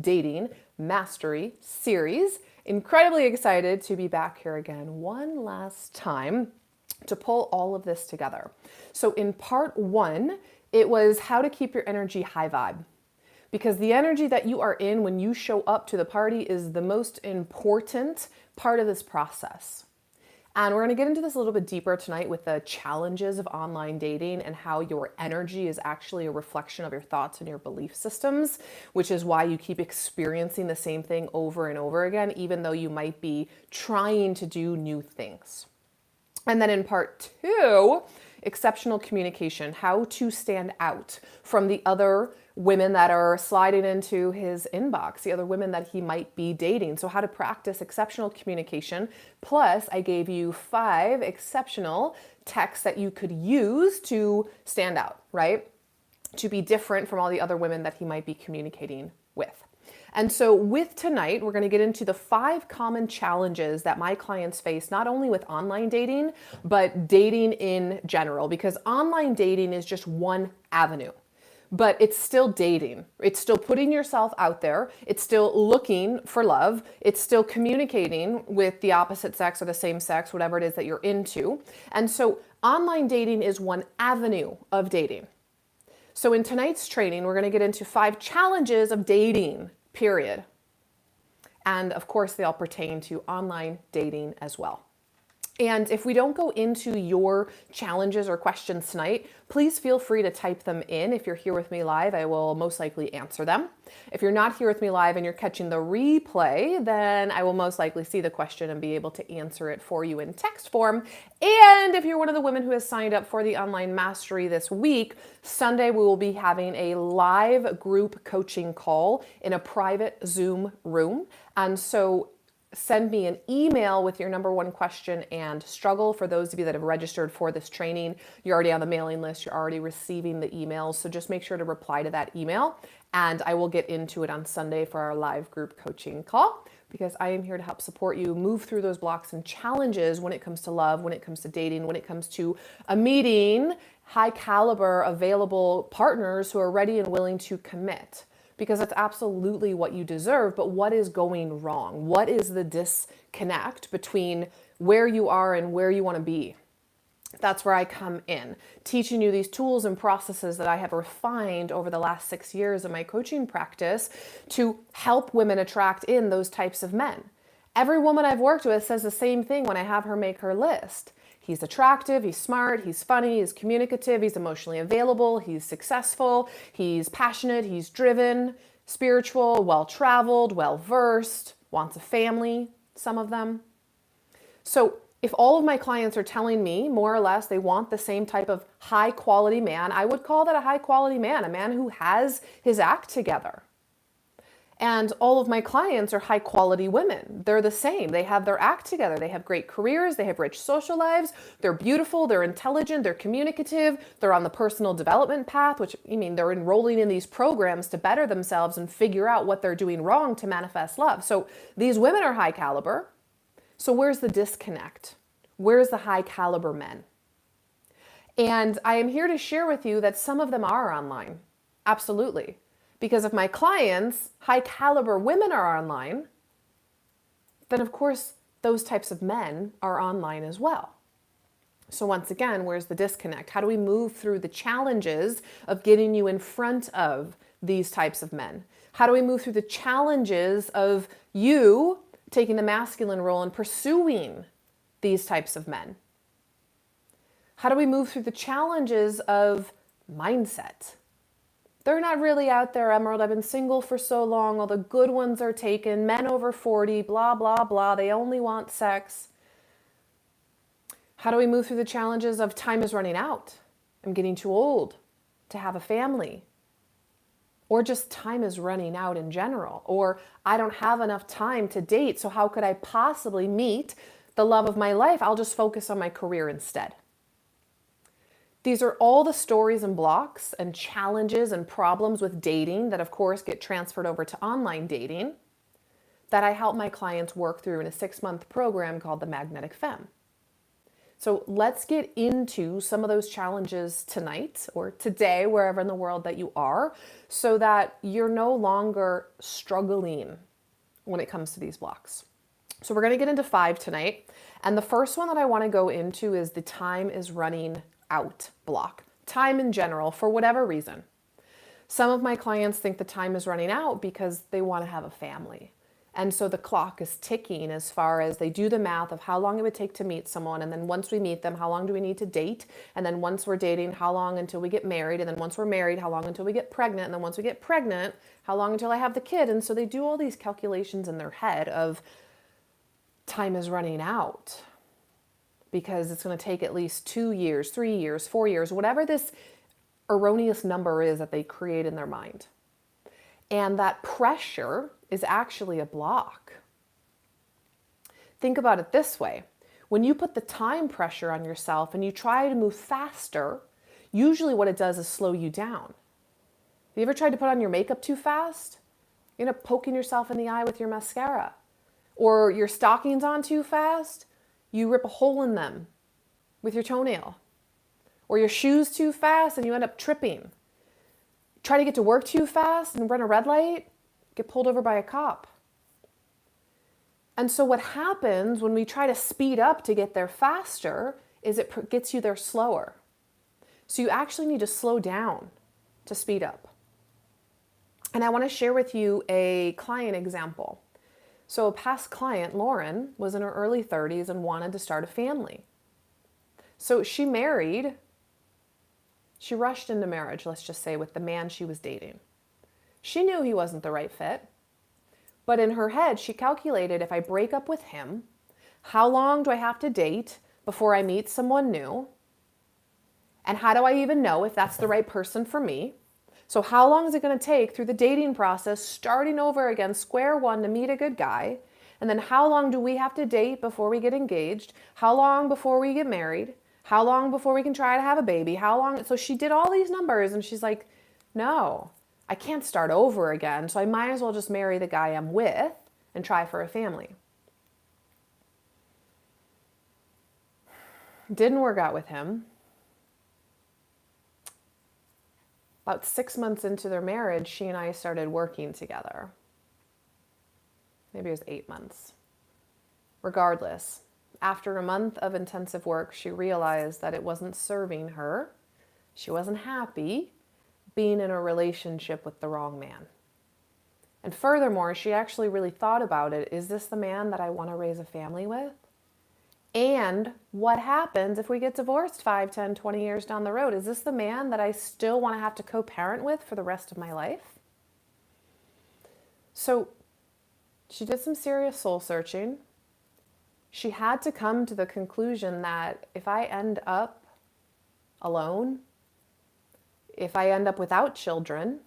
Dating Mastery series. Incredibly excited to be back here again one last time to pull all of this together. So in part one, it was how to keep your energy high vibe. Because the energy that you are in when you show up to the party is the most important part of this process. And we're going to get into this a little bit deeper tonight with the challenges of online dating and how your energy is actually a reflection of your thoughts and your belief systems, which is why you keep experiencing the same thing over and over again, even though you might be trying to do new things. And then in part two, exceptional communication, how to stand out from the other women that are sliding into his inbox, the other women that he might be dating. So how to practice exceptional communication. Plus, I gave you 5 exceptional texts that you could use to stand out, right? To be different from all the other women that he might be communicating with. And so with tonight, we're going to get into the 5 common challenges that my clients face, not only with online dating, but dating in general, because online dating is just one avenue. But it's still dating. It's still putting yourself out there. It's still looking for love. It's still communicating with the opposite sex or the same sex, whatever it is that you're into. And so online dating is one avenue of dating. So in tonight's training, we're going to get into 5 challenges of dating, period. And of course, they all pertain to online dating as well. And if we don't go into your challenges or questions tonight, please feel free to type them in. If you're here with me live, I will most likely answer them. If you're not here with me live and you're catching the replay, then I will most likely see the question and be able to answer it for you in text form. And if you're one of the women who has signed up for the online mastery this week, Sunday we will be having a live group coaching call in a private Zoom room. And so send me an email with your number 1 question and struggle. For those of you that have registered for this training, you're already on the mailing list, you're already receiving the emails. So just make sure to reply to that email and I will get into it on Sunday for our live group coaching call, because I am here to help support you move through those blocks and challenges when it comes to love, when it comes to dating, when it comes to meeting high caliber available partners who are ready and willing to commit. Because that's absolutely what you deserve, but what is going wrong? What is the disconnect between where you are and where you want to be? That's where I come in, teaching you these tools and processes that I have refined over the last 6 years of my coaching practice to help women attract in those types of men. Every woman I've worked with says the same thing when I have her make her list. He's attractive, he's smart, he's funny, he's communicative, he's emotionally available, he's successful, he's passionate, he's driven, spiritual, well-traveled, well-versed, wants a family, some of them. So if all of my clients are telling me more or less they want the same type of high-quality man, I would call that a high-quality man, a man who has his act together. And all of my clients are high quality women. They're the same. They have their act together. They have great careers. They have rich social lives. They're beautiful. They're intelligent. They're communicative. They're on the personal development path, which they're enrolling in these programs to better themselves and figure out what they're doing wrong to manifest love. So these women are high caliber. So where's the disconnect? Where's the high caliber men? And I am here to share with you that some of them are online. Absolutely. Because if my clients, high caliber women, are online, then of course those types of men are online as well. So once again, where's the disconnect? How do we move through the challenges of getting you in front of these types of men? How do we move through the challenges of you taking the masculine role and pursuing these types of men? How do we move through the challenges of mindset? They're not really out there, Emerald. I've been single for so long. All the good ones are taken. Men over 40, blah, blah, blah. They only want sex. How do we move through the challenges of time is running out? I'm getting too old to have a family. Or just time is running out in general. Or I don't have enough time to date, so how could I possibly meet the love of my life? I'll just focus on my career instead. These are all the stories and blocks and challenges and problems with dating that, of course, get transferred over to online dating that I help my clients work through in a 6-month program called the Magnetic Femme. So let's get into some of those challenges tonight or today, wherever in the world that you are, so that you're no longer struggling when it comes to these blocks. So we're going to get into 5 tonight. And the first one that I want to go into is the time is running out block. Time in general, for whatever reason. Some of my clients think the time is running out because they want to have a family. And so the clock is ticking as far as they do the math of how long it would take to meet someone. And then once we meet them, how long do we need to date? And then once we're dating, how long until we get married? And then once we're married, how long until we get pregnant? And then once we get pregnant, how long until I have the kid? And so they do all these calculations in their head of time is running out because it's going to take at least 2 years, 3 years, 4 years, whatever this erroneous number is that they create in their mind. And that pressure is actually a block. Think about it this way. When you put the time pressure on yourself and you try to move faster, usually what it does is slow you down. Have you ever tried to put on your makeup too fast? You end up poking yourself in the eye with your mascara. Or your stockings on too fast, you rip a hole in them with your toenail. Or your shoes too fast and you end up tripping. Try to get to work too fast and run a red light, get pulled over by a cop. And so what happens when we try to speed up to get there faster is it gets you there slower. So you actually need to slow down to speed up. And I want to share with you a client example. So a past client, Lauren, was in her early 30s and wanted to start a family. So she rushed into marriage, let's just say, with the man she was dating. She knew he wasn't the right fit, but in her head, she calculated, if I break up with him, how long do I have to date before I meet someone new? And how do I even know if that's the right person for me? So how long is it going to take through the dating process, starting over again, square one, to meet a good guy? And then how long do we have to date before we get engaged? How long before we get married? How long before we can try to have a baby? How long? So she did all these numbers and she's like, no, I can't start over again. So I might as well just marry the guy I'm with and try for a family. Didn't work out with him. About 6 months into their marriage, she and I started working together. Maybe it was 8 months. Regardless, after a month of intensive work, she realized that it wasn't serving her. She wasn't happy being in a relationship with the wrong man. And furthermore, she actually really thought about it. Is this the man that I want to raise a family with? And what happens if we get divorced 5, 10, 20 years down the road? Is this the man that I still want to have to co-parent with for the rest of my life? So she did some serious soul searching. She had to come to the conclusion that if I end up alone, if I end up without children,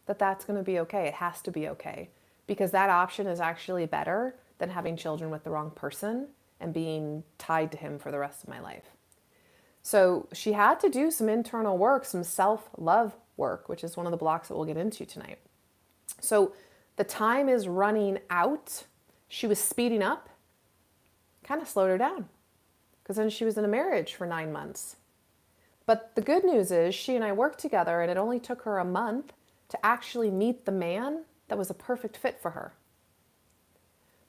that's going to be okay. It has to be okay, because that option is actually better than having children with the wrong person and being tied to him for the rest of my life. So she had to do some internal work, some self-love work, which is one of the blocks that we'll get into tonight. So the time is running out. She was speeding up, kind of slowed her down, because then she was in a marriage for 9 months. But the good news is she and I worked together, and it only took her a month to actually meet the man that was a perfect fit for her.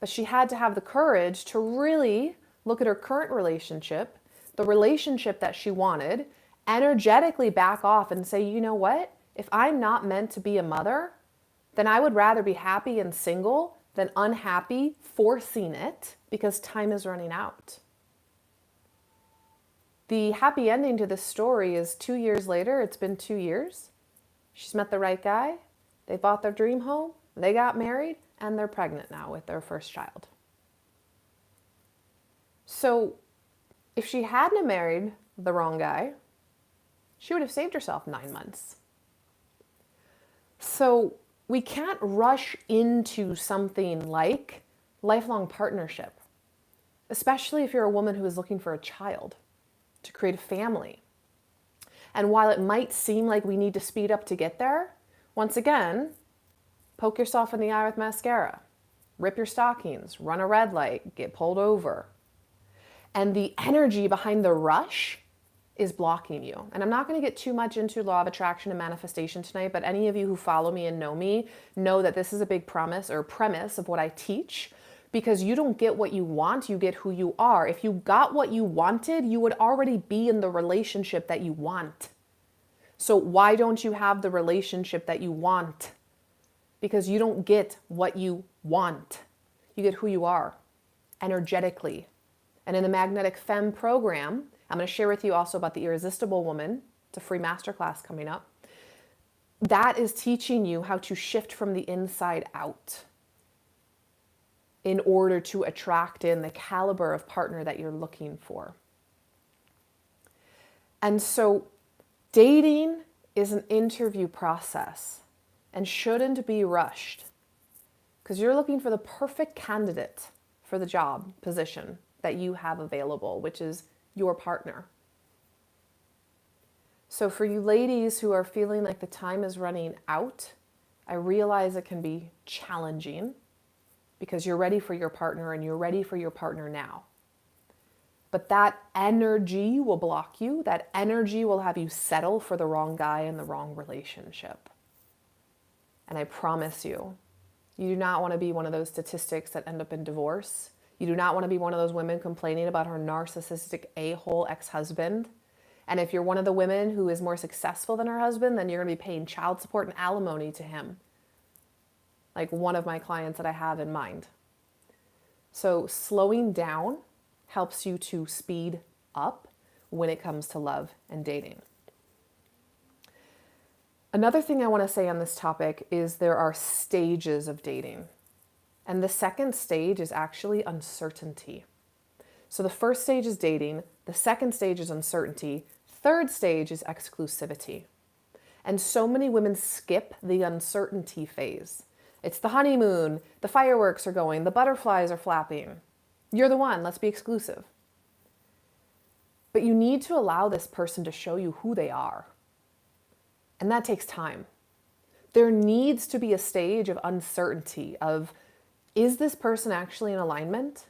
But she had to have the courage to really look at her current relationship, the relationship that she wanted, energetically back off and say, you know what? If I'm not meant to be a mother, then I would rather be happy and single than unhappy, forcing it, because time is running out. The happy ending to this story is 2 years later. It's been 2 years. She's met the right guy. They bought their dream home. They got married, and they're pregnant now with their first child. So if she hadn't married the wrong guy, she would have saved herself 9 months. So we can't rush into something like lifelong partnership, especially if you're a woman who is looking for a child, to create a family. And while it might seem like we need to speed up to get there, once again, poke yourself in the eye with mascara, rip your stockings, run a red light, get pulled over. And the energy behind the rush is blocking you. And I'm not going to get too much into law of attraction and manifestation tonight, but any of you who follow me and know me know that this is a big premise of what I teach, because you don't get what you want, you get who you are. If you got what you wanted, you would already be in the relationship that you want. So why don't you have the relationship that you want? Because you don't get what you want. You get who you are energetically. And in the Magnetic Femme program, I'm going to share with you also about the Irresistible Woman. It's a free masterclass coming up. That is teaching you how to shift from the inside out in order to attract in the caliber of partner that you're looking for. And so dating is an interview process and shouldn't be rushed, because you're looking for the perfect candidate for the job position that you have available, which is your partner. So for you ladies who are feeling like the time is running out, I realize it can be challenging because you're ready for your partner and you're ready for your partner now. But that energy will block you. That energy will have you settle for the wrong guy in the wrong relationship. And I promise you, you do not want to be one of those statistics that end up in divorce. You do not want to be one of those women complaining about her narcissistic a-hole ex-husband. And if you're one of the women who is more successful than her husband, then you're going to be paying child support and alimony to him. Like one of my clients that I have in mind. So slowing down helps you to speed up when it comes to love and dating. Another thing I want to say on this topic is there are stages of dating. And the second stage is actually uncertainty. So the first stage is dating, the second stage is uncertainty, third stage is exclusivity. And so many women skip the uncertainty phase. It's the honeymoon, the fireworks are going, the butterflies are flapping. You're the one, let's be exclusive. But you need to allow this person to show you who they are. And that takes time. There needs to be a stage of uncertainty of, is this person actually in alignment?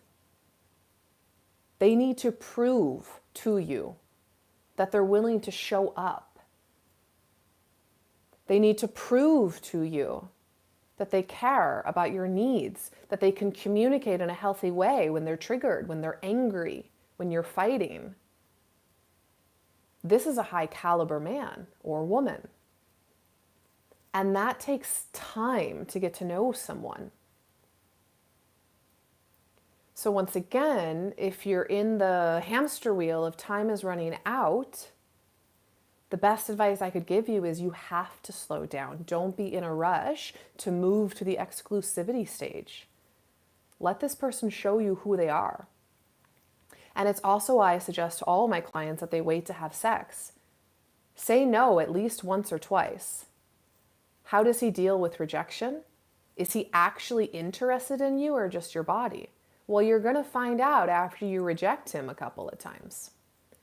They need to prove to you that they're willing to show up. They need to prove to you that they care about your needs, that they can communicate in a healthy way when they're triggered, when they're angry, when you're fighting. This is a high caliber man or woman. And that takes time to get to know someone. So once again, if you're in the hamster wheel of time is running out, the best advice I could give you is you have to slow down. Don't be in a rush to move to the exclusivity stage. Let this person show you who they are. And it's also why I suggest to all my clients that they wait to have sex. Say no at least once or twice. How does he deal with rejection? Is he actually interested in you or just your body? Well, you're going to find out after you reject him a couple of times,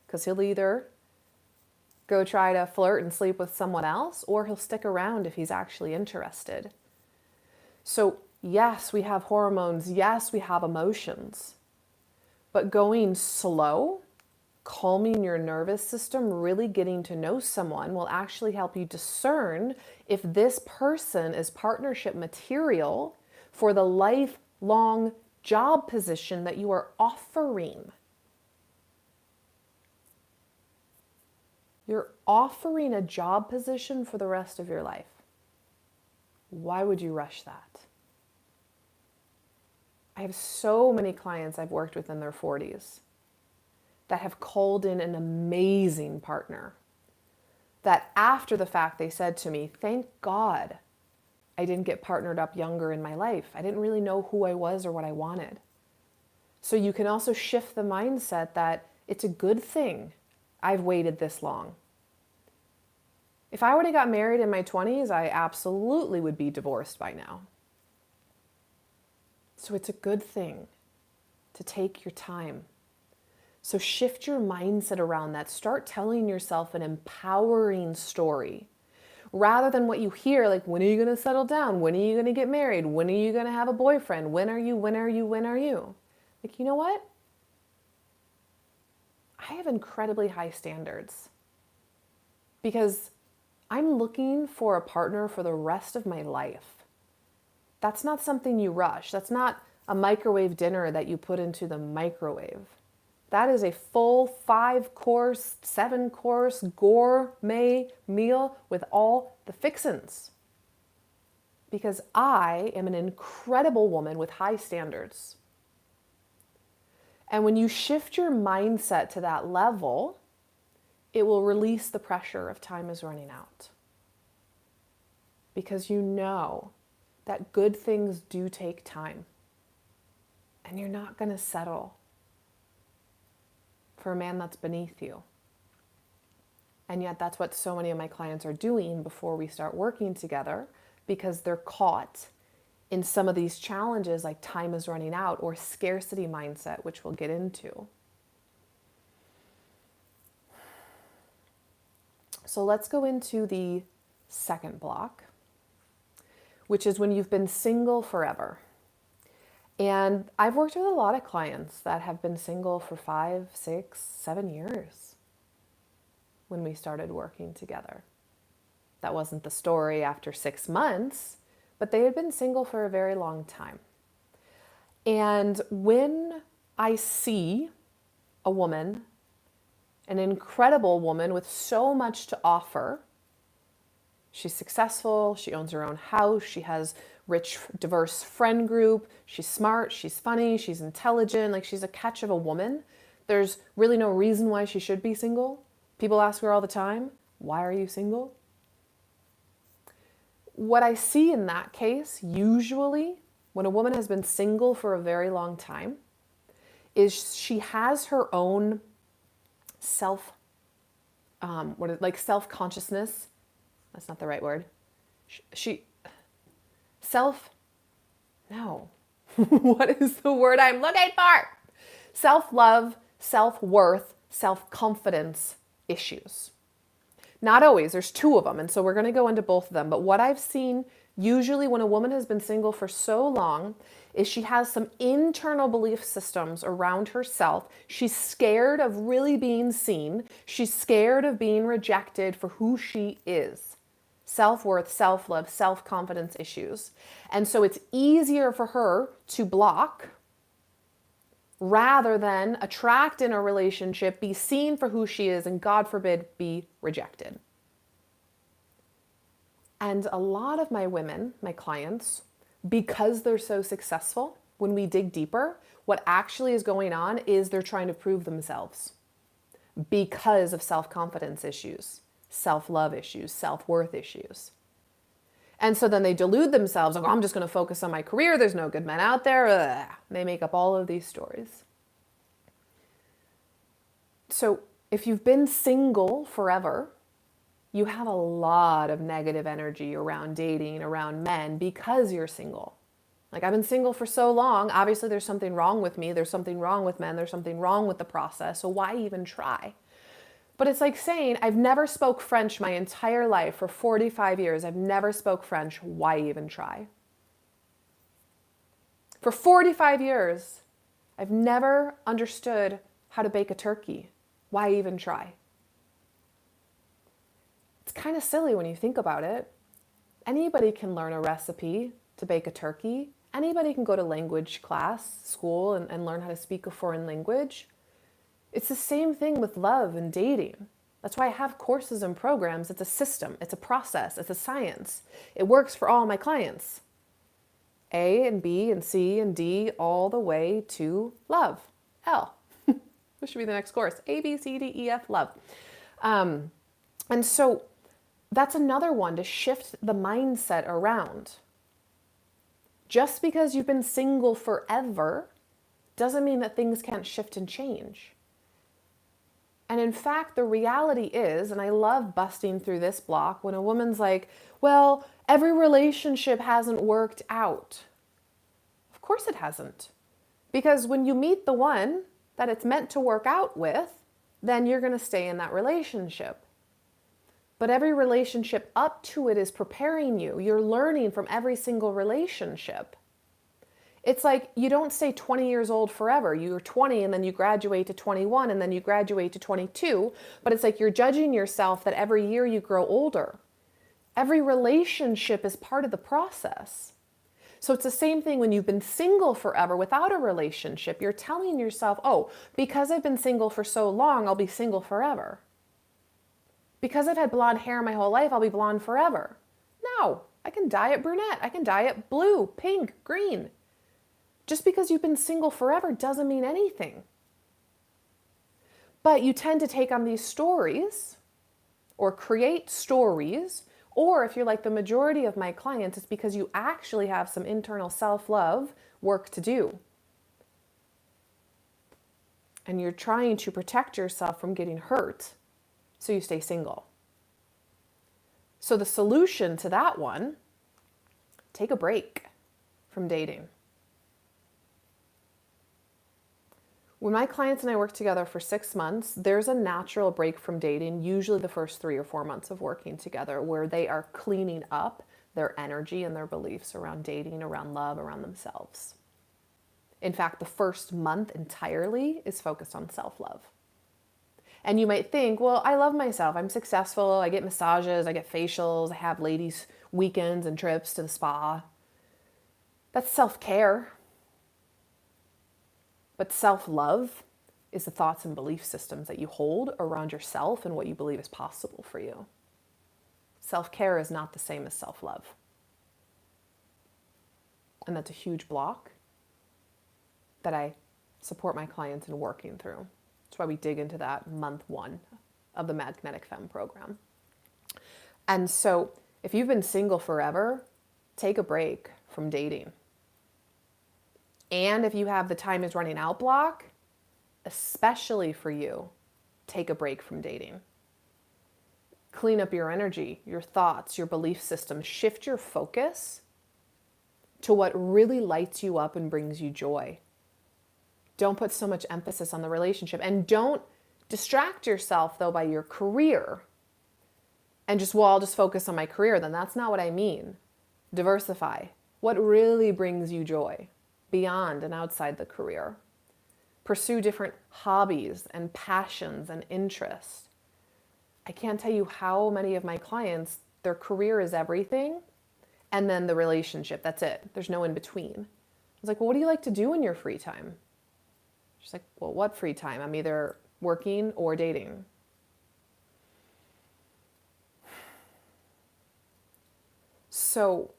because he'll either go try to flirt and sleep with someone else, or he'll stick around if he's actually interested. So yes, we have hormones. Yes, we have emotions, but going slow, calming your nervous system, really getting to know someone will actually help you discern if this person is partnership material for the lifelong job position that you are offering. You're offering a job position for the rest of your life. Why would you rush that? I have so many clients I've worked with in their 40s that have called in an amazing partner that after the fact they said to me, thank God I didn't get partnered up younger in my life. I didn't really know who I was or what I wanted. So you can also shift the mindset that it's a good thing I've waited this long. If I would have got married in my 20s, I absolutely would be divorced by now. So it's a good thing to take your time. So shift your mindset around that. Start telling yourself an empowering story rather than what you hear, like, when are you going to settle down? When are you going to get married? When are you going to have a boyfriend? When are you? Like, you know what? I have incredibly high standards because I'm looking for a partner for the rest of my life. That's not something you rush. That's not a microwave dinner that you put into the microwave. That is a full 5-course, 7-course gourmet meal with all the fixins. Because I am an incredible woman with high standards. And when you shift your mindset to that level, it will release the pressure of time is running out. Because you know that good things do take time. And you're not going to settle for a man that's beneath you. And yet that's what so many of my clients are doing before we start working together, because they're caught in some of these challenges like time is running out or scarcity mindset, which we'll get into. So let's go into the second block, which is when you've been single forever. And I've worked with a lot of clients that have been single for 5, 6, 7 years when we started working together. That wasn't the story after 6 months, but they had been single for a very long time. And when I see a woman, an incredible woman with so much to offer, she's successful, she owns her own house, she has rich, diverse friend group, she's smart, she's funny, she's intelligent, like she's a catch of a woman. There's really no reason why she should be single. People ask her all the time, why are you single? What I see in that case, usually, when a woman has been single for a very long time, is she has her own self-consciousness. That's not the right word. What is the word I'm looking for? Self-love, self-worth, self-confidence issues. Not always, there's 2 of them, and so we're going to go into both of them. But what I've seen usually when a woman has been single for so long is she has some internal belief systems around herself. She's scared of really being seen. She's scared of being rejected for who she is. Self-worth, self-love, self-confidence issues. And so it's easier for her to block rather than attract in a relationship, be seen for who she is, and God forbid, be rejected. And a lot of my women, my clients, because they're so successful, when we dig deeper, what actually is going on is they're trying to prove themselves because of self-confidence issues, self-love issues, self-worth issues. And so then they delude themselves, like, oh, I'm just going to focus on my career. There's no good men out there. Ugh. They make up all of these stories. So if you've been single forever, you have a lot of negative energy around dating, around men, because you're single. Like, I've been single for so long. Obviously, there's something wrong with me. There's something wrong with men. There's something wrong with the process. So why even try? But it's like saying, I've never spoke French my entire life for 45 years. I've never spoke French. Why even try? For 45 years, I've never understood how to bake a turkey. Why even try? It's kind of silly when you think about it. Anybody can learn a recipe to bake a turkey. Anybody can go to language class, school, and learn how to speak a foreign language. It's the same thing with love and dating. That's why I have courses and programs. It's a system, it's a process, it's a science. It works for all my clients. A and B and C and D, all the way to love. L. This should be the next course. A, B, C, D, E, F, love. And so that's another one to shift the mindset around. Just because you've been single forever doesn't mean that things can't shift and change. And in fact, the reality is, and I love busting through this block, when a woman's like, well, every relationship hasn't worked out. Of course it hasn't. Because when you meet the one that it's meant to work out with, then you're going to stay in that relationship. But every relationship up to it is preparing you. You're learning from every single relationship. It's like you don't stay 20 years old forever. You're 20 and then you graduate to 21 and then you graduate to 22. But it's like you're judging yourself that every year you grow older. Every relationship is part of the process. So it's the same thing when you've been single forever without a relationship. You're telling yourself, oh, because I've been single for so long, I'll be single forever. Because I've had blonde hair my whole life, I'll be blonde forever. No, I can dye it brunette. I can dye it blue, pink, green. Just because you've been single forever doesn't mean anything. But you tend to take on these stories or create stories, or if you're like the majority of my clients, it's because you actually have some internal self-love work to do. And you're trying to protect yourself from getting hurt, so you stay single. So the solution to that one, take a break from dating. When my clients and I work together for 6 months, there's a natural break from dating, usually the first 3 or 4 months of working together, where they are cleaning up their energy and their beliefs around dating, around love, around themselves. In fact, the first month entirely is focused on self-love. And you might think, well, I love myself. I'm successful. I get massages. I get facials. I have ladies' weekends and trips to the spa. That's self-care. But self-love is the thoughts and belief systems that you hold around yourself and what you believe is possible for you. Self-care is not the same as self-love. And that's a huge block that I support my clients in working through. That's why we dig into that month 1 of the Magnetic Femme program. And so if you've been single forever, take a break from dating. And if you have the time is running out block, especially for you, take a break from dating. Clean up your energy, your thoughts, your belief system. Shift your focus to what really lights you up and brings you joy. Don't put so much emphasis on the relationship. And don't distract yourself, though, by your career. And just, well, I'll just focus on my career. Then that's not what I mean. Diversify. What really brings you joy beyond and outside the career? Pursue different hobbies and passions and interests. I can't tell you how many of my clients, their career is everything, and then the relationship, that's it. There's no in between. I was like, well, what do you like to do in your free time? She's like, well, what free time? I'm either working or dating. So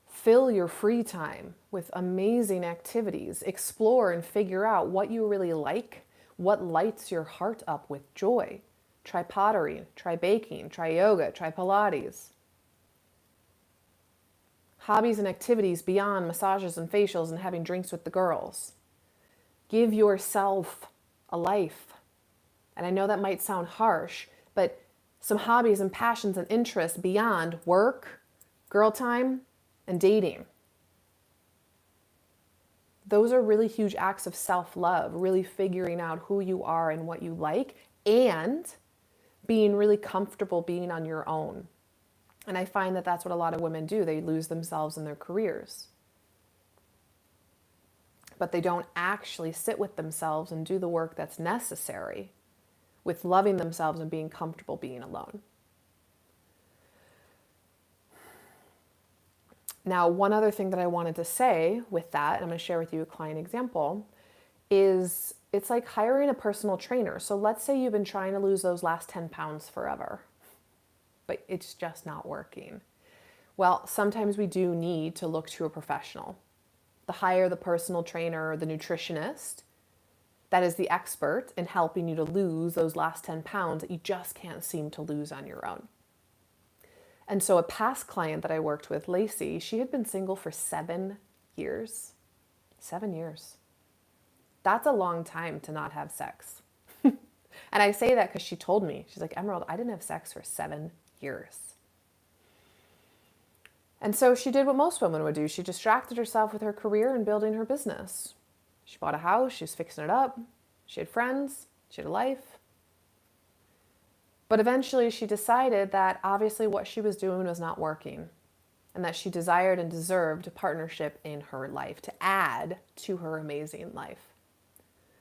fill your free time with amazing activities. Explore and figure out what you really like, what lights your heart up with joy. Try pottery, try baking, try yoga, try Pilates. Hobbies and activities beyond massages and facials and having drinks with the girls. Give yourself a life. And I know that might sound harsh, but some hobbies and passions and interests beyond work, girl time, and dating. Those are really huge acts of self-love, really figuring out who you are and what you like, and being really comfortable being on your own. And I find that that's what a lot of women do. They lose themselves in their careers. But they don't actually sit with themselves and do the work that's necessary with loving themselves and being comfortable being alone. Now, one other thing that I wanted to say with that, and I'm going to share with you a client example, is it's like hiring a personal trainer. So let's say you've been trying to lose those last 10 pounds forever, but it's just not working. Well, sometimes we do need to look to a professional. The hire the personal trainer or the nutritionist that is the expert in helping you to lose those last 10 pounds that you just can't seem to lose on your own. And so a past client that I worked with, Lacey, she had been single for 7 years. 7 years. That's a long time to not have sex. And I say that because she told me, she's like, Emerald, I didn't have sex for 7 years. And so she did what most women would do. She distracted herself with her career and building her business. She bought a house, she was fixing it up. She had friends, she had a life. But eventually she decided that obviously what she was doing was not working. and that she desired and deserved a partnership in her life to add to her amazing life.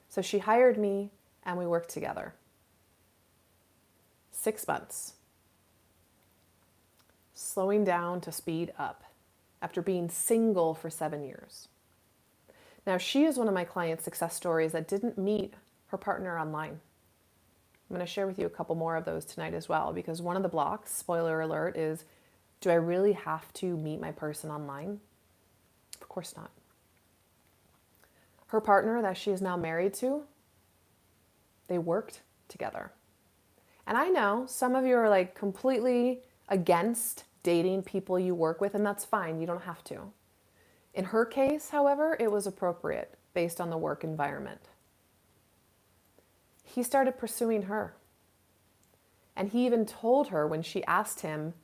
So she hired me and we worked together. 6 months. Slowing down to speed up after being single for 7 years. Now, she is one of my clients' success stories that didn't meet her partner online. I'm going to share with you a couple more of those tonight as well, because one of the blocks, spoiler alert, is, do I really have to meet my person online? Of course not. Her partner that she is now married to, they worked together. And I know some of you are like completely against dating people you work with, and that's fine. You don't have to. In her case, however, it was appropriate based on the work environment. He started pursuing her. And he even told her when she asked him,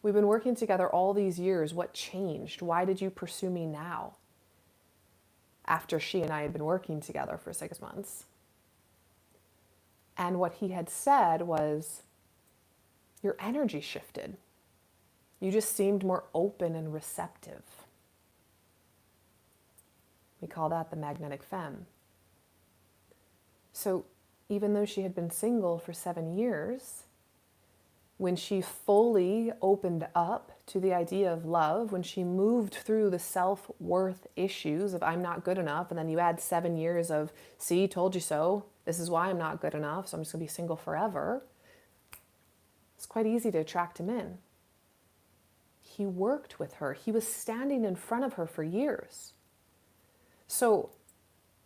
we've been working together all these years, what changed? Why did you pursue me now? After she and I had been working together for 6 months. And what he had said was, your energy shifted. You just seemed more open and receptive. We call that the magnetic femme. So even though she had been single for 7 years, when she fully opened up to the idea of love, when she moved through the self-worth issues of I'm not good enough, and then you add 7 years of, see, told you so, this is why I'm not good enough, so I'm just going to be single forever, it's quite easy to attract him in. He worked with her. He was standing in front of her for years. So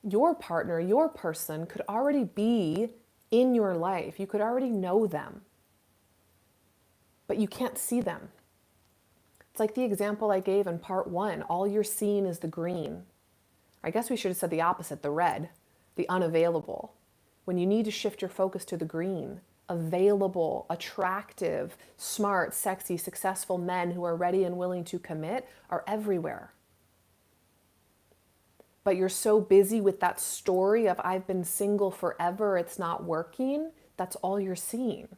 your partner, your person could already be in your life. You could already know them, but you can't see them. It's like the example I gave in part 1. All you're seeing is the green. I guess we should have said the opposite, the red, the unavailable. When you need to shift your focus to the green, available, attractive, smart, sexy, successful men who are ready and willing to commit are everywhere. But you're so busy with that story of I've been single forever, it's not working, that's all you're seeing.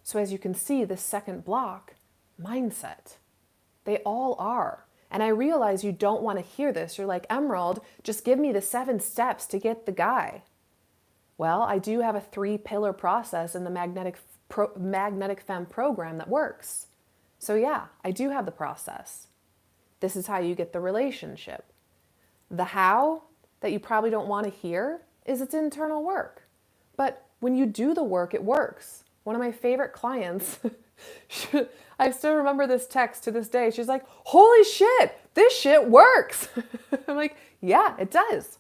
So as you can see, this second block, mindset. They all are. And I realize you don't want to hear this. You're like, Emyrald, just give me the 7 steps to get the guy. Well, I do have a 3-pillar process in the Magnetic Femme program that works. So yeah, I do have the process. This is how you get the relationship. The how that you probably don't want to hear is it's internal work. But when you do the work, it works. One of my favorite clients, I still remember this text to this day. She's like, holy shit, this shit works. I'm like, yeah, it does.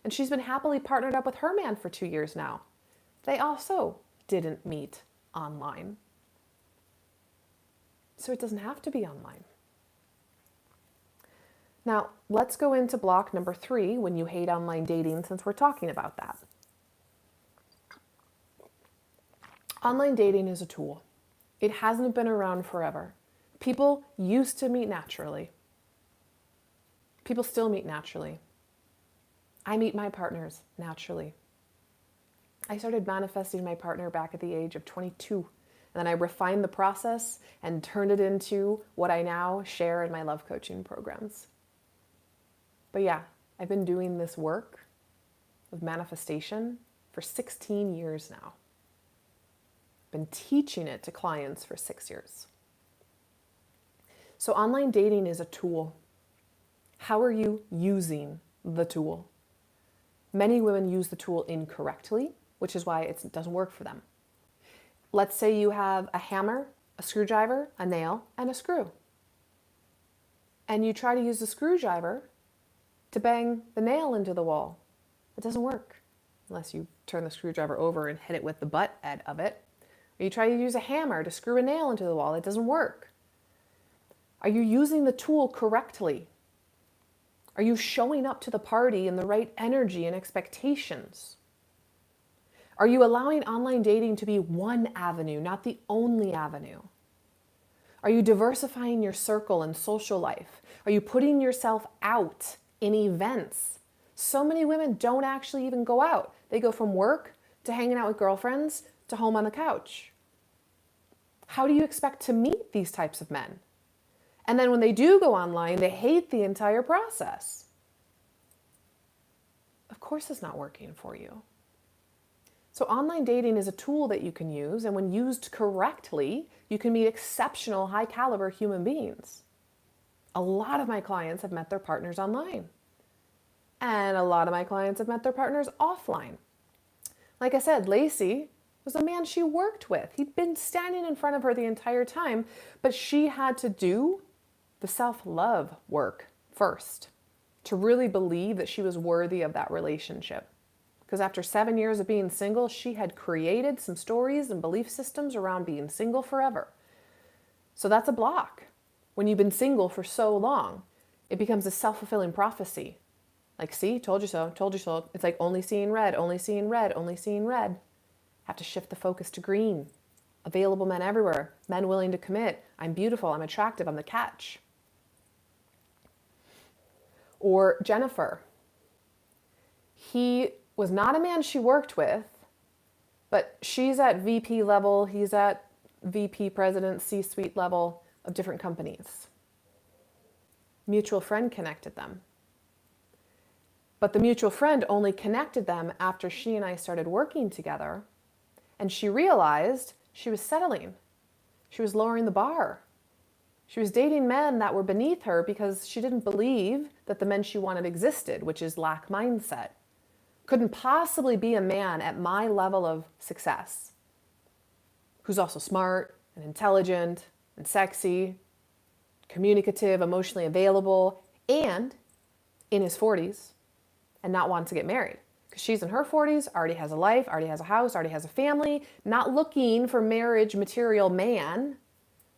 And she's been happily partnered up with her man for 2 years now. They also didn't meet online. So it doesn't have to be online. Now, let's go into block number 3, when you hate online dating, since we're talking about that. Online dating is a tool. It hasn't been around forever. People used to meet naturally. People still meet naturally. I meet my partners naturally. I started manifesting my partner back at the age of 22. And then I refined the process and turned it into what I now share in my love coaching programs. But yeah, I've been doing this work of manifestation for 16 years now. Been teaching it to clients for 6 years. So online dating is a tool. How are you using the tool? Many women use the tool incorrectly, which is why it doesn't work for them. Let's say you have a hammer, a screwdriver, a nail, and a screw. And you try to use the screwdriver to bang the nail into the wall. It doesn't work unless you turn the screwdriver over and hit it with the butt end of it. Or you try to use a hammer to screw a nail into the wall. It doesn't work. Are you using the tool correctly? Are you showing up to the party in the right energy and expectations? Are you allowing online dating to be one avenue, not the only avenue? Are you diversifying your circle and social life? Are you putting yourself out in events? So many women don't actually even go out. They go from work to hanging out with girlfriends to home on the couch. How do you expect to meet these types of men? And then when they do go online, they hate the entire process. Of course it's not working for you. So online dating is a tool that you can use, and when used correctly, you can meet exceptional, high caliber human beings. A lot of my clients have met their partners online. And a lot of my clients have met their partners offline. Like I said, Lacey was a man she worked with. He'd been standing in front of her the entire time, but she had to do the self-love work first to really believe that she was worthy of that relationship. Because after 7 years of being single, she had created some stories and belief systems around being single forever. So that's a block. When you've been single for so long, it becomes a self-fulfilling prophecy. Like, see, told you so, told you so. It's like only seeing red, only seeing red, only seeing red. Have to shift the focus to green. Available men everywhere. Men willing to commit. I'm beautiful, I'm attractive, I'm the catch. Or Jennifer. He was not a man she worked with, but she's at VP level, he's at VP president, C-suite level of different companies. Mutual friend connected them. But the mutual friend only connected them after she and I started working together, and she realized she was settling. She was lowering the bar. She was dating men that were beneath her because she didn't believe that the men she wanted existed, which is lack mindset. Couldn't possibly be a man at my level of success who's also smart and intelligent and sexy, communicative, emotionally available, and in his 40s and not want to get married. Because she's in her 40s, already has a life, already has a house, already has a family, not looking for marriage material man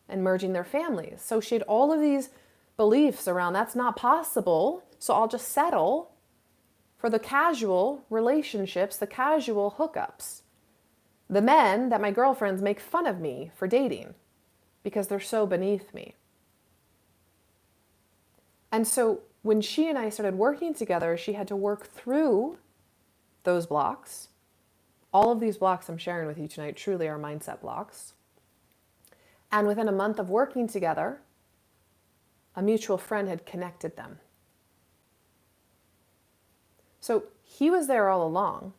and merging their families. So she had all of these beliefs around that's not possible, so I'll just settle for the casual relationships, the casual hookups. The men that my girlfriends make fun of me for dating because they're so beneath me. And so when she and I started working together, she had to work through those blocks. All of these blocks I'm sharing with you tonight truly are mindset blocks. And within a month of working together, a mutual friend had connected them. So he was there all along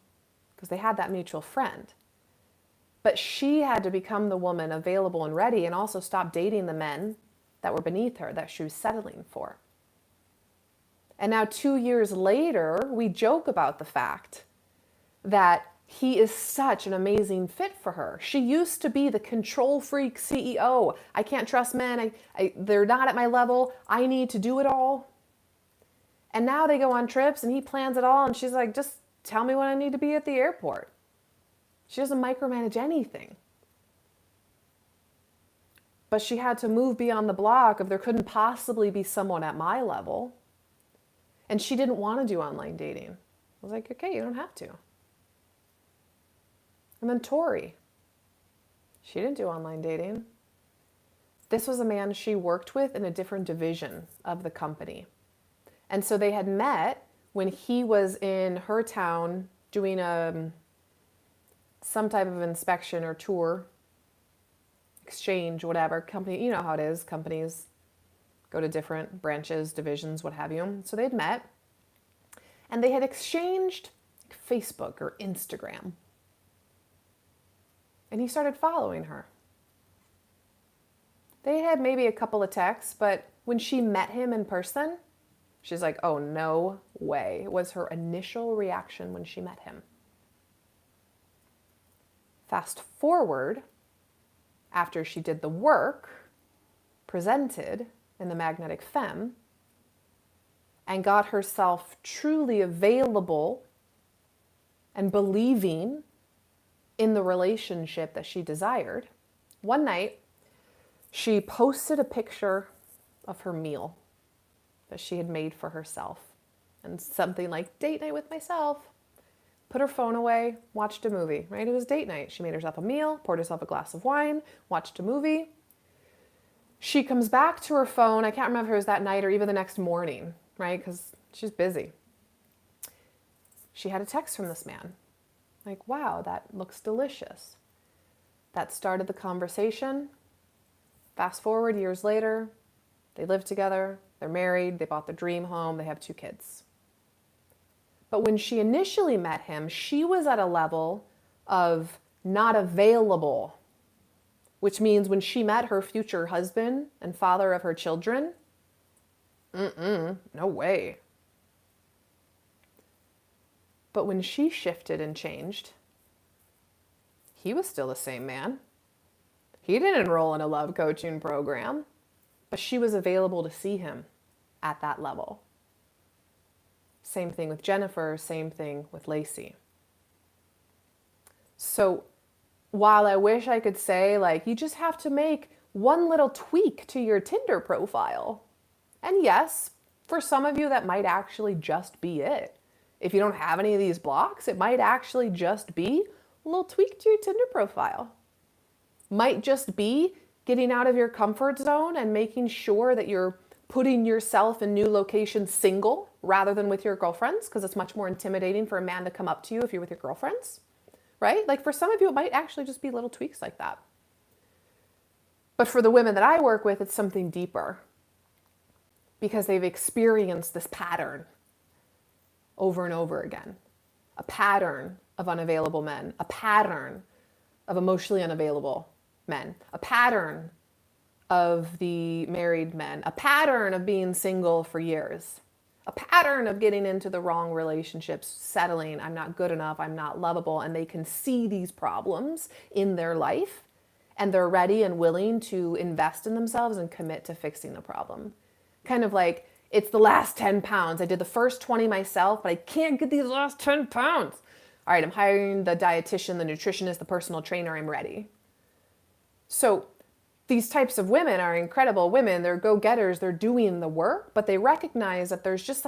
because they had that mutual friend. But she had to become the woman available and ready and also stop dating the men that were beneath her, that she was settling for. And now 2 years later, we joke about the fact that he is such an amazing fit for her. She used to be the control freak CEO. I can't trust men. They're not at my level. I need to do it all. And now they go on trips and he plans it all. And she's like, just tell me when I need to be at the airport. She doesn't micromanage anything. But she had to move beyond the block of there couldn't possibly be someone at my level. And she didn't want to do online dating. I was like, okay, you don't have to. And then Tori. She didn't do online dating. This was a man she worked with in a different division of the company. And so they had met when he was in her town doing some type of inspection or tour, exchange, whatever. Company, you know how it is. Companies go to different branches, divisions, what have you. So they'd met and they had exchanged Facebook or Instagram. And he started following her. They had maybe a couple of texts, but when she met him in person, she's like, oh, no way, was her initial reaction when she met him. Fast forward, after she did the work presented in the Magnetic Femme and got herself truly available and believing in the relationship that she desired, one night she posted a picture of her meal that she had made for herself and something like date night with myself. Put her phone away, watched a movie, right? It was date night. She made herself a meal, poured herself a glass of wine, watched a movie. She comes back to her phone. I can't remember if it was that night or even the next morning, right? Because she's busy. She had a text from this man. Like, wow, that looks delicious. That started the conversation. Fast forward years later, They live together, they're married, they bought the dream home, they have 2 kids. But when she initially met him, she was at a level of not available, which means when she met her future husband and father of her children, no way. But when she shifted and changed, he was still the same man. He didn't enroll in a love coaching program, but she was available to see him at that level. Same thing with Jennifer, same thing with Lacey. So while I wish I could say, like, you just have to make one little tweak to your Tinder profile. And yes, for some of you, that might actually just be it. If you don't have any of these blocks, it might actually just be a little tweak to your Tinder profile. Might just be getting out of your comfort zone and making sure that you're putting yourself in new locations single rather than with your girlfriends, because it's much more intimidating for a man to come up to you if you're with your girlfriends, right? Like for some of you, it might actually just be little tweaks like that. But for the women that I work with, it's something deeper because they've experienced this pattern over and over again. A pattern of unavailable men, a pattern of emotionally unavailable men, a pattern of the married men, a pattern of being single for years, a pattern of getting into the wrong relationships, settling, I'm not good enough, I'm not lovable, and they can see these problems in their life and they're ready and willing to invest in themselves and commit to fixing the problem. Kind of like, it's the last 10 pounds. I did the first 20 myself, but I can't get these last 10 pounds. All right, I'm hiring the dietitian, the nutritionist, the personal trainer, I'm ready. So these types of women are incredible women. They're go-getters. They're doing the work, but they recognize that there's just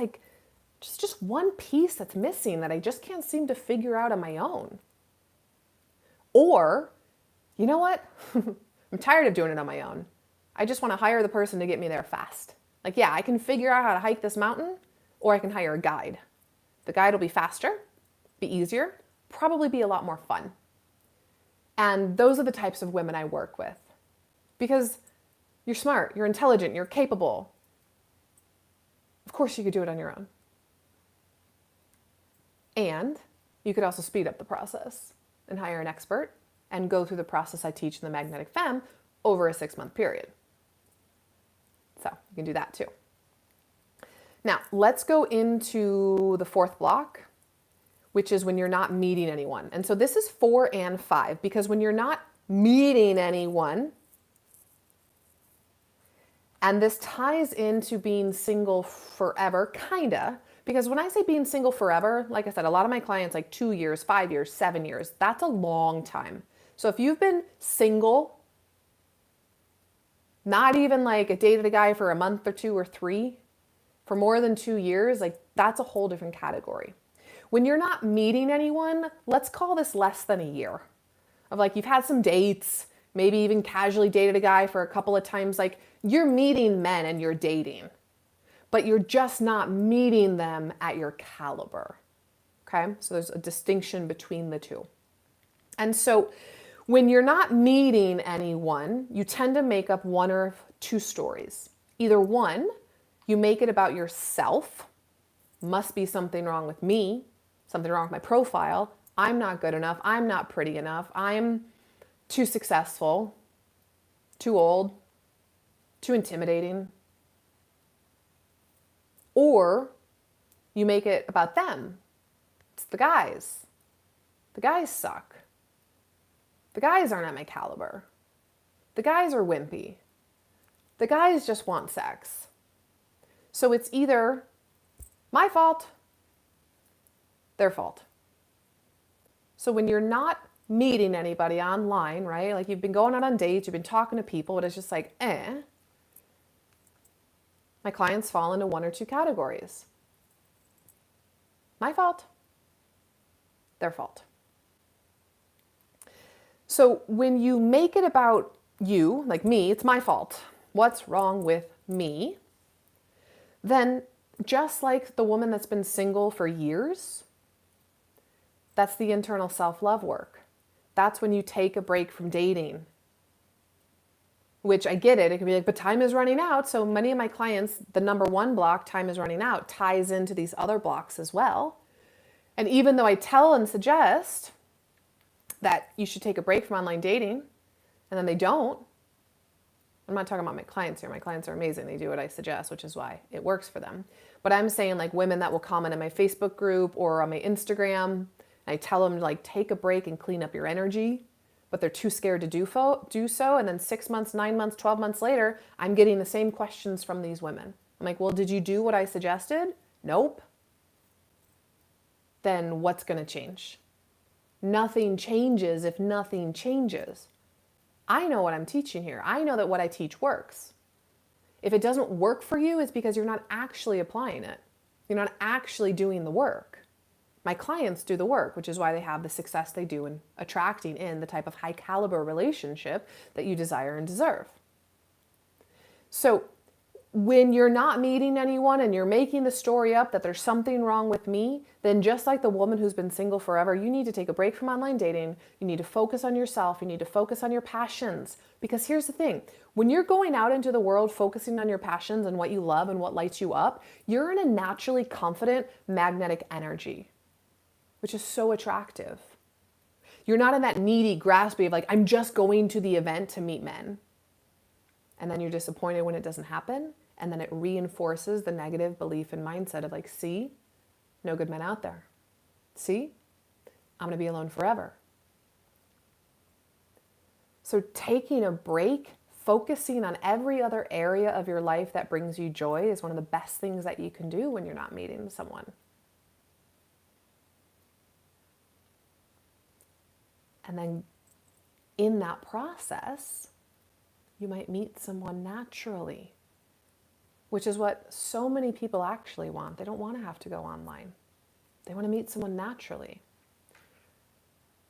one piece that's missing that I just can't seem to figure out on my own. Or, you know what? I'm tired of doing it on my own. I just want to hire the person to get me there fast. Like, yeah, I can figure out how to hike this mountain, or I can hire a guide. The guide will be faster, be easier, probably be a lot more fun. And those are the types of women I work with. Because you're smart, you're intelligent, you're capable. Of course you could do it on your own. And you could also speed up the process and hire an expert and go through the process I teach in the Magnetic Femme over a 6-month period. So you can do that too. Now, let's go into the 4th block, which is when you're not meeting anyone. And so this is 4 and 5, because when you're not meeting anyone, and this ties into being single forever, kinda, because when I say being single forever, like I said, a lot of my clients, like 2 years, 5 years, 7 years, that's a long time. So if you've been single, not even like dated a guy for a month or 2 or 3, for more than 2 years, like that's a whole different category. When you're not meeting anyone, let's call this less than a year. Of like you've had some dates, maybe even casually dated a guy for a couple of times, like you're meeting men and you're dating, but you're just not meeting them at your caliber. Okay, so there's a distinction between the two. And so when you're not meeting anyone, you tend to make up 1 or 2 stories. Either 1, you make it about yourself, must be something wrong with me, something wrong with my profile, I'm not good enough, I'm not pretty enough, I'm too successful, too old, too intimidating. Or you make it about them. It's the guys. The guys suck. The guys aren't at my caliber. The guys are wimpy. The guys just want sex. So it's either my fault, their fault. So when you're not meeting anybody online, right? Like you've been going out on dates, you've been talking to people, but it's just like, my clients fall into 1 or 2 categories. My fault, their fault. So when you make it about you, like me, it's my fault. What's wrong with me? Then just like the woman that's been single for years, that's the internal self-love work. That's when you take a break from dating. which I get it. It can be like, but time is running out. So many of my clients, the number one block, time is running out, ties into these other blocks as well. And even though I tell and suggest that you should take a break from online dating, and then they don't, I'm not talking about my clients here. My clients are amazing. They do what I suggest, which is why it works for them. But I'm saying like women that will comment in my Facebook group or on my Instagram, and I tell them to like take a break and clean up your energy, but they're too scared to do so. And then 6 months, 9 months, 12 months later, I'm getting the same questions from these women. I'm like, well, did you do what I suggested? Nope. Then what's going to change? Nothing changes if nothing changes. I know what I'm teaching here. I know that what I teach works. If it doesn't work for you, it's because you're not actually applying it. You're not actually doing the work. My clients do the work, which is why they have the success they do in attracting in the type of high caliber relationship that you desire and deserve. So when you're not meeting anyone and you're making the story up that there's something wrong with me, then just like the woman who's been single forever, you need to take a break from online dating. You need to focus on yourself. You need to focus on your passions. Because here's the thing, when you're going out into the world focusing on your passions and what you love and what lights you up, you're in a naturally confident magnetic energy, which is so attractive. You're not in that needy, graspy of like, I'm just going to the event to meet men. And then you're disappointed when it doesn't happen. And then it reinforces the negative belief and mindset of like, see, no good men out there. See, I'm going to be alone forever. So taking a break, focusing on every other area of your life that brings you joy is one of the best things that you can do when you're not meeting someone. And then in that process, you might meet someone naturally, which is what so many people actually want. They don't want to have to go online. They want to meet someone naturally.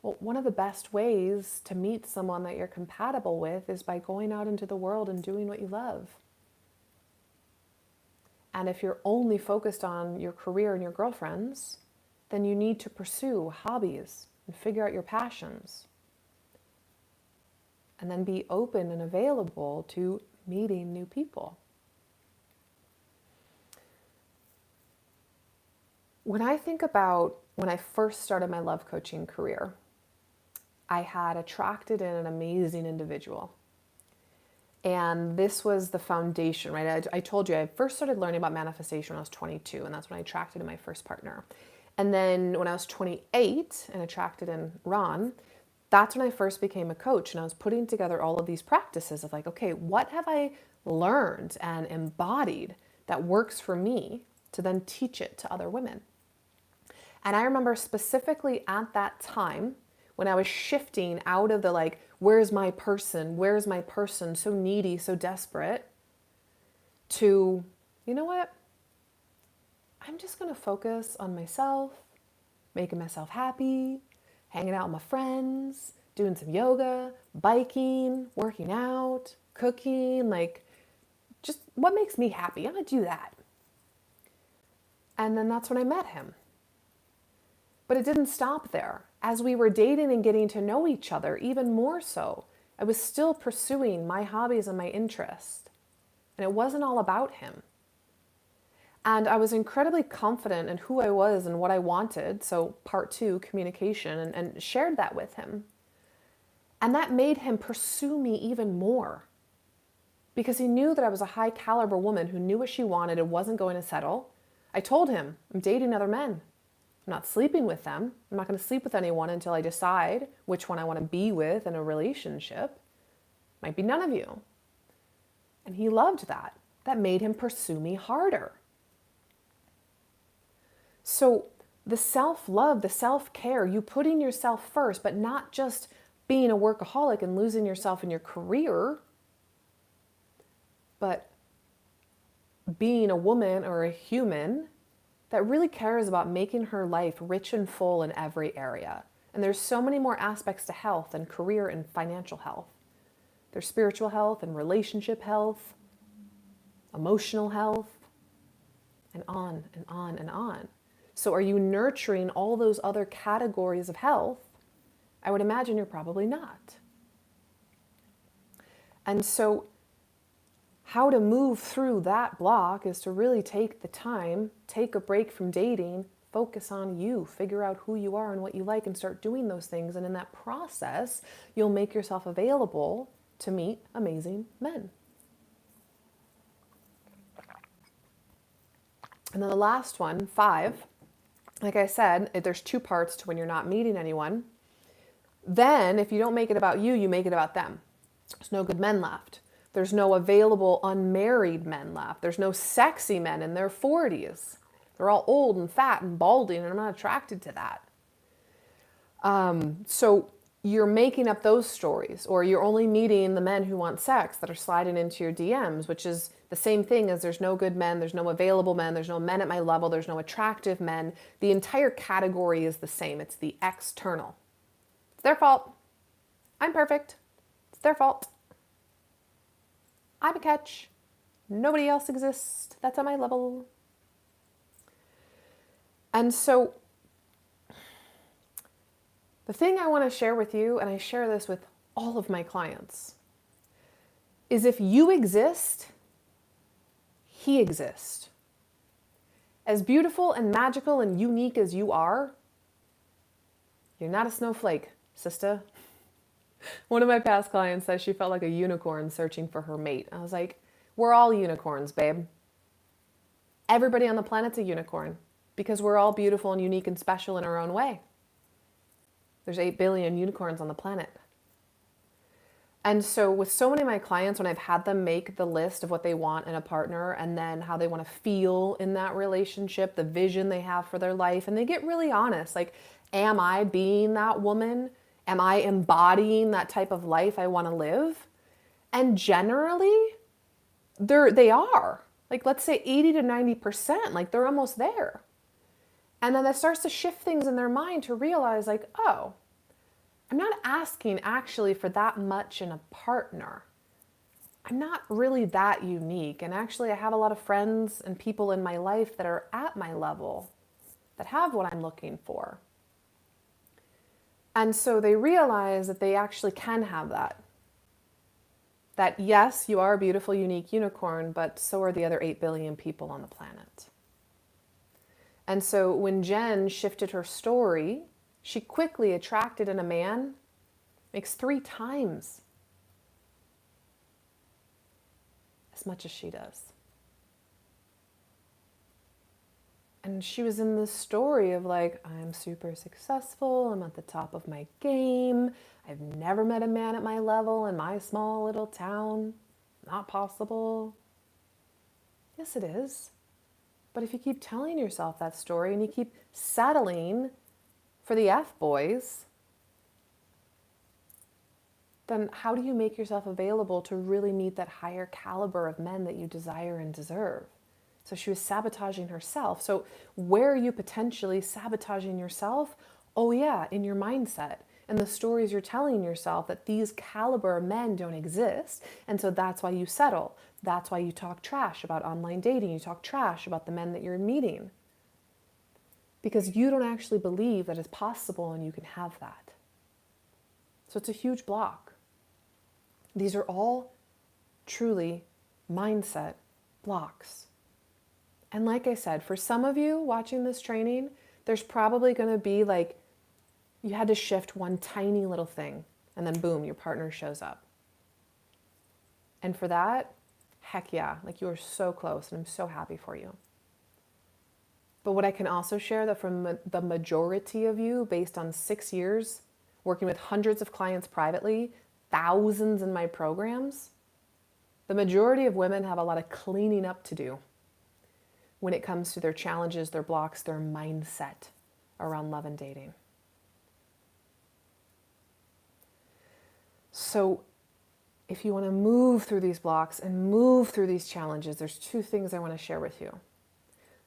Well, one of the best ways to meet someone that you're compatible with is by going out into the world and doing what you love. And if you're only focused on your career and your girlfriends, then you need to pursue hobbies and figure out your passions. And then be open and available to meeting new people. When I think about when I first started my love coaching career, I had attracted in an amazing individual. And this was the foundation, right? I told you I first started learning about manifestation when I was 22, and that's when I attracted in my first partner. And then when I was 28 and attracted in Ron, that's when I first became a coach, and I was putting together all of these practices of like, okay, what have I learned and embodied that works for me to then teach it to other women? And I remember specifically at that time when I was shifting out of the like, where's my person, so needy, so desperate, to, you know what? I'm just going to focus on myself, making myself happy, hanging out with my friends, doing some yoga, biking, working out, cooking, like just what makes me happy. I'm going to do that. And then that's when I met him. But it didn't stop there. As we were dating and getting to know each other, even more so, I was still pursuing my hobbies and my interests. And it wasn't all about him. And I was incredibly confident in who I was and what I wanted. So part 2, communication, and shared that with him. And that made him pursue me even more because he knew that I was a high caliber woman who knew what she wanted and wasn't going to settle. I told him, I'm dating other men. I'm not sleeping with them. I'm not going to sleep with anyone until I decide which one I want to be with in a relationship. Might be none of you. And he loved that. That made him pursue me harder. So the self-love, the self-care, you putting yourself first, but not just being a workaholic and losing yourself in your career, but being a woman or a human that really cares about making her life rich and full in every area. And there's so many more aspects to health and career and financial health. There's spiritual health and relationship health, emotional health, and on and on and on. So are you nurturing all those other categories of health? I would imagine you're probably not. And so how to move through that block is to really take the time, take a break from dating, focus on you, figure out who you are and what you like, and start doing those things. And in that process, you'll make yourself available to meet amazing men. And then the last one, 5, like I said, there's 2 parts to when you're not meeting anyone. Then if you don't make it about you, you make it about them. There's no good men left. There's no available unmarried men left. There's no sexy men in their 40s. They're all old and fat and balding, and I'm not attracted to that. So you're making up those stories, or you're only meeting the men who want sex that are sliding into your DMs, which is the same thing as there's no good men, there's no available men, there's no men at my level, there's no attractive men. The entire category is the same. It's the external. It's their fault. I'm perfect. It's their fault. I'm a catch. Nobody else exists that's at my level. And so the thing I want to share with you, and I share this with all of my clients, is if you exist, he exists. As beautiful and magical and unique as you are, you're not a snowflake, sister. One of my past clients said she felt like a unicorn searching for her mate. I was like, we're all unicorns, babe. Everybody on the planet's a unicorn because we're all beautiful and unique and special in our own way. There's 8 billion unicorns on the planet. And so with so many of my clients, when I've had them make the list of what they want in a partner and then how they want to feel in that relationship, the vision they have for their life, and they get really honest, like, am I being that woman? Am I embodying that type of life I want to live? And generally, they are. Like, let's say 80 to 90%, like they're almost there. And then that starts to shift things in their mind to realize, like, oh, I'm not asking actually for that much in a partner. I'm not really that unique. And actually, I have a lot of friends and people in my life that are at my level that have what I'm looking for. And so they realize that they actually can have that. That yes, you are a beautiful, unique unicorn, but so are the other 8 billion people on the planet. And so when Jen shifted her story, she quickly attracted in a man, makes 3 times as much as she does. And she was in this story of like, I'm super successful, I'm at the top of my game, I've never met a man at my level in my small little town. Not possible. Yes, it is. But if you keep telling yourself that story and you keep settling for the F-boys, then how do you make yourself available to really meet that higher caliber of men that you desire and deserve? So she was sabotaging herself. So where are you potentially sabotaging yourself? Oh yeah, in your mindset and the stories you're telling yourself that these caliber men don't exist. And so that's why you settle. That's why you talk trash about online dating. You talk trash about the men that you're meeting. Because you don't actually believe that it's possible and you can have that. So it's a huge block. These are all truly mindset blocks. And like I said, for some of you watching this training, there's probably going to be like, you had to shift one tiny little thing and then boom, your partner shows up. And for that, heck yeah, like you are so close and I'm so happy for you. But what I can also share that from the majority of you, based on 6 years, working with hundreds of clients privately, thousands in my programs, the majority of women have a lot of cleaning up to do when it comes to their challenges, their blocks, their mindset around love and dating. So if you want to move through these blocks and move through these challenges, there's 2 things I want to share with you.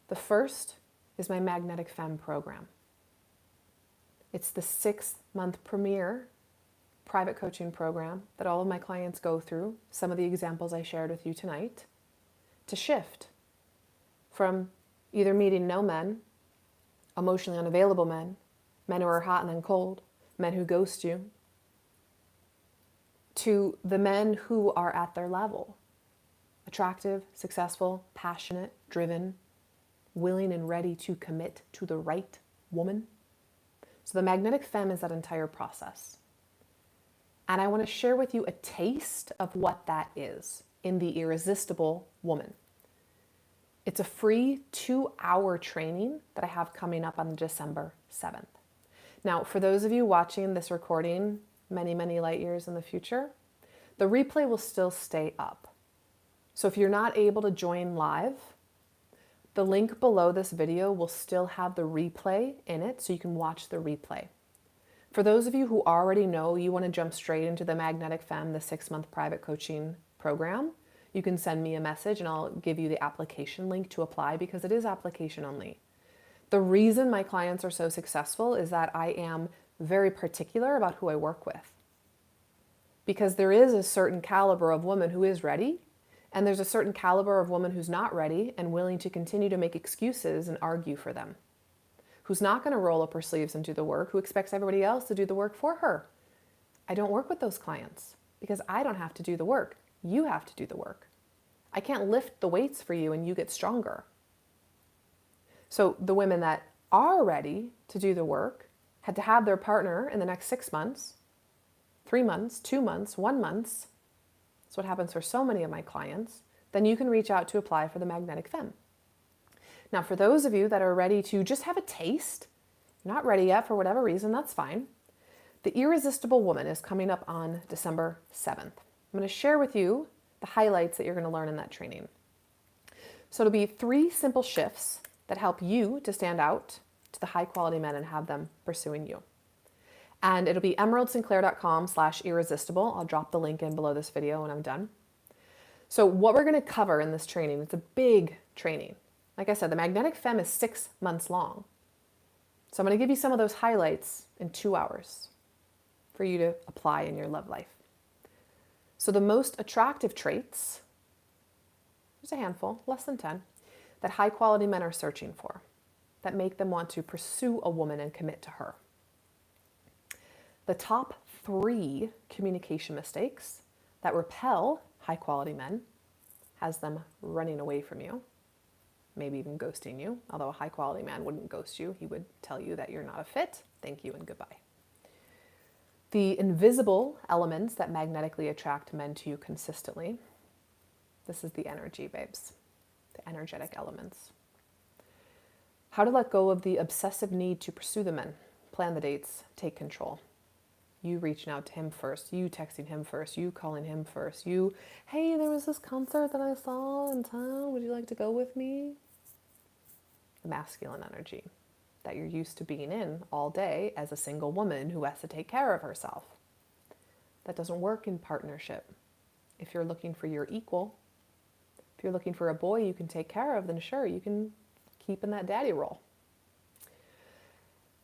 The first is my Magnetic Femme program. It's the 6-month premier private coaching program that all of my clients go through, some of the examples I shared with you tonight, to shift from either meeting no men, emotionally unavailable men, men who are hot and then cold, men who ghost you, to the men who are at their level. Attractive, successful, passionate, driven, willing and ready to commit to the right woman. So the magnetic femme is that entire process. And I want to share with you a taste of what that is in the Irresistible Woman. It's a free 2-hour training that I have coming up on December 7th. Now, for those of you watching this recording many, many light years in the future, the replay will still stay up. So if you're not able to join live, the link below this video will still have the replay in it, so you can watch the replay. For those of you who already know you want to jump straight into the Magnetic Femme, the 6-month private coaching program, you can send me a message and I'll give you the application link to apply, because it is application only. The reason my clients are so successful is that I am very particular about who I work with. Because there is a certain caliber of woman who is ready, and there's a certain caliber of woman who's not ready and willing to continue to make excuses and argue for them. Who's not going to roll up her sleeves and do the work, who expects everybody else to do the work for her. I don't work with those clients because I don't have to do the work. You have to do the work. I can't lift the weights for you and you get stronger. So the women that are ready to do the work had to have their partner in the next 6 months, 3 months, 2 months, 1 month. That's what happens for so many of my clients. Then you can reach out to apply for the Magnetic Femme. Now, for those of you that are ready to just have a taste, not ready yet for whatever reason, that's fine. The Irresistible Woman is coming up on December 7th. I'm going to share with you the highlights that you're going to learn in that training. So it'll be 3 simple shifts that help you to stand out to the high quality men and have them pursuing you. And it'll be emeraldsinclair.com/irresistible. I'll drop the link in below this video when I'm done. So what we're going to cover in this training, it's a big training. Like I said, the Magnetic Femme is 6 months long. So I'm going to give you some of those highlights in 2 hours for you to apply in your love life. So the most attractive traits, there's a handful, less than 10, that high quality men are searching for, that make them want to pursue a woman and commit to her. The top 3 communication mistakes that repel high quality men, has them running away from you, maybe even ghosting you. Although a high quality man wouldn't ghost you, he would tell you that you're not a fit. Thank you and goodbye. The invisible elements that magnetically attract men to you consistently. This is the energy, babes. The energetic elements. How to let go of the obsessive need to pursue the men, plan the dates, take control. You reaching out to him first, you texting him first, you calling him first, you, hey, there was this concert that I saw in town, would you like to go with me? The masculine energy that you're used to being in all day as a single woman who has to take care of herself. That doesn't work in partnership. If you're looking for your equal, if you're looking for a boy you can take care of, then sure, you can keep in that daddy role.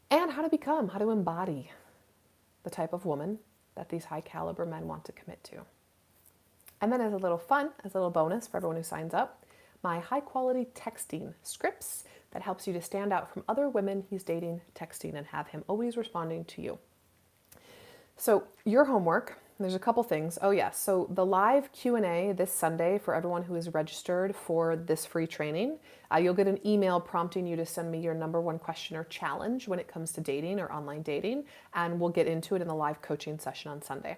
And how to embody the type of woman that these high caliber men want to commit to. And then as a little fun, as a little bonus for everyone who signs up, my high quality texting scripts that helps you to stand out from other women he's dating, texting, and have him always responding to you. So your homework, there's a couple things. Oh yes, so the live Q&A this Sunday for everyone who is registered for this free training, you'll get an email prompting you to send me your #1 question or challenge when it comes to dating or online dating, and we'll get into it in the live coaching session on Sunday.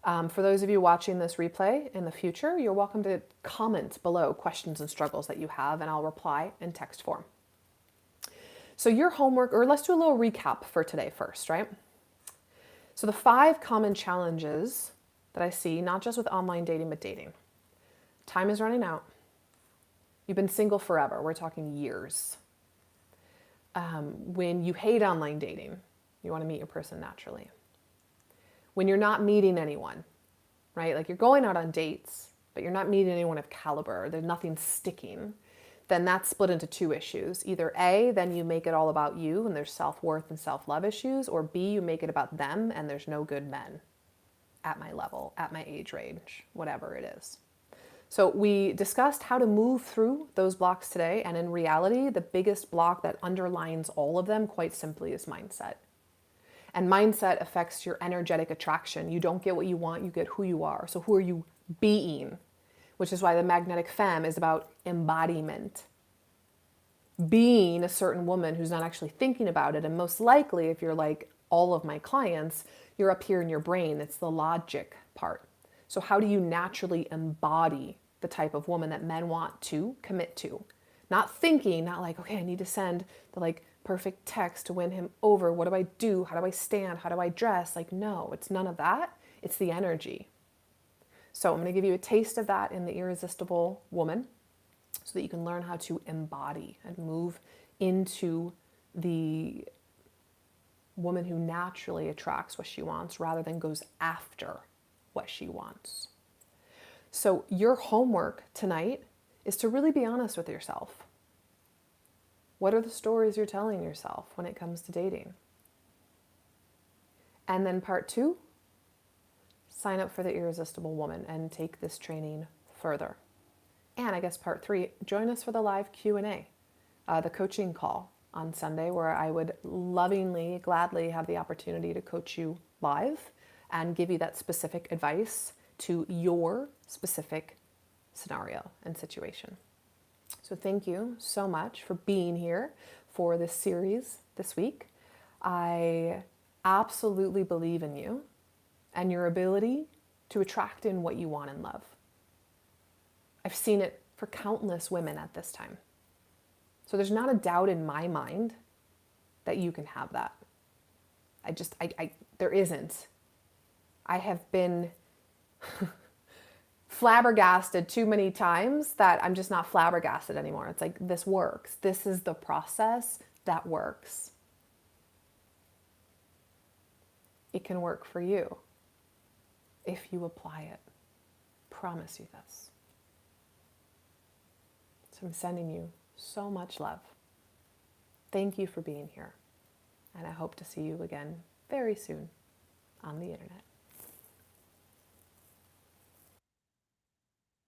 For those of you watching this replay in the future, you're welcome to comment below questions and struggles that you have, and I'll reply in text form. So your homework, or let's do a little recap for today first, right? So the 5 common challenges that I see, not just with online dating, but dating. Time is running out. You've been single forever. We're talking years. When you hate online dating, you want to meet your person naturally. When you're not meeting anyone, right? Like you're going out on dates, but you're not meeting anyone of caliber. There's nothing sticking. Then that's split into 2 issues. Either A, then you make it all about you and there's self-worth and self-love issues, or B, you make it about them and there's no good men at my level, at my age range, whatever it is. So we discussed how to move through those blocks today, and in reality, the biggest block that underlines all of them quite simply is mindset. And mindset affects your energetic attraction. You don't get what you want, you get who you are. So who are you being? Which is why the magnetic femme is about embodiment. Being a certain woman who's not actually thinking about it. And most likely, if you're like all of my clients, you're up here in your brain. It's the logic part. So how do you naturally embody the type of woman that men want to commit to? Not thinking, not like, okay, I need to send the like perfect text to win him over. What do I do? How do I stand? How do I dress? Like, no, it's none of that. It's the energy. So I'm going to give you a taste of that in the Irresistible Woman so that you can learn how to embody and move into the woman who naturally attracts what she wants rather than goes after what she wants. So your homework tonight is to really be honest with yourself. What are the stories you're telling yourself when it comes to dating? And then part 2, sign up for the Irresistible Woman and take this training further. And I guess part 3, join us for the live Q&A, the coaching call on Sunday, where I would lovingly, gladly have the opportunity to coach you live and give you that specific advice to your specific scenario and situation. So thank you so much for being here for this series this week. I absolutely believe in you and your ability to attract in what you want in love. I've seen it for countless women at this time. So there's not a doubt in my mind that you can have that. There isn't. I have been flabbergasted too many times that I'm just not flabbergasted anymore. It's like, this works. This is the process that works. It can work for you if you apply it. Promise you this. So I'm sending you so much love. Thank you for being here. And I hope to see you again very soon on the internet.